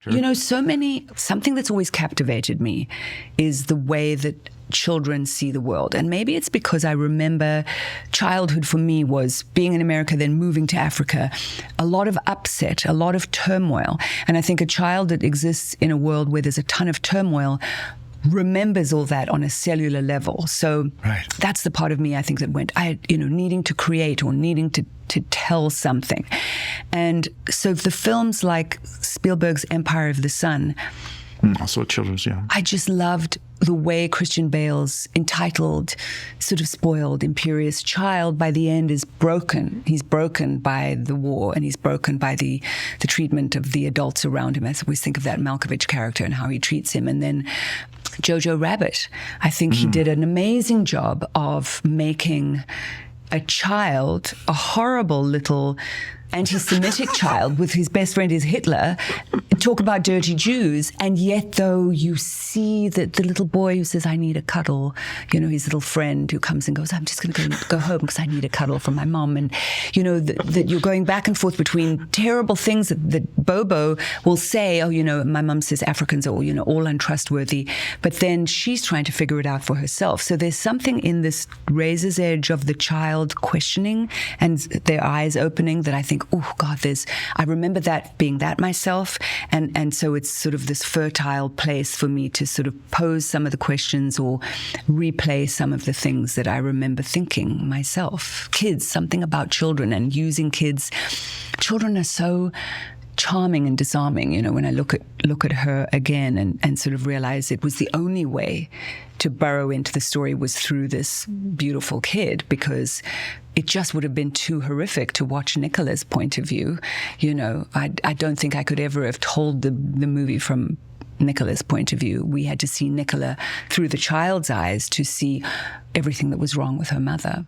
Sure. You know, something that's always captivated me is the way that children see the world. And maybe it's because I remember childhood for me was being in America, then moving to Africa, a lot of upset, a lot of turmoil. And I think a child that exists in a world where there's a ton of turmoil remembers all that on a cellular level. So That's the part of me, I think, that went, needing to create or needing to tell something. And so the films like Spielberg's Empire of the Sun, also children's, yeah. I just loved the way Christian Bale's entitled, sort of spoiled, imperious child by the end is broken. He's broken by the war, and he's broken by the treatment of the adults around him. I always think of that Malkovich character and how he treats him. And then Jojo Rabbit, I think he did an amazing job of making a child, a horrible little anti-Semitic child with his best friend is Hitler, talk about dirty Jews, and yet though you see that the little boy who says, I need a cuddle, his little friend who comes and goes, I'm just going to go home because I need a cuddle from my mom. And, that you're going back and forth between terrible things that Bobo will say, my mom says Africans are, all untrustworthy, but then she's trying to figure it out for herself. So there's something in this razor's edge of the child questioning and their eyes opening that I think, oh God, I remember that being that myself. And so it's sort of this fertile place for me to sort of pose some of the questions or replay some of the things that I remember thinking myself. Kids, something about children and using kids. Children are so charming and disarming, when I look at her again and sort of realize it was the only way to burrow into the story was through this beautiful kid, because it just would have been too horrific to watch Nicola's point of view. I don't think I could ever have told the movie from Nicola's point of view. We had to see Nicola through the child's eyes to see everything that was wrong with her mother.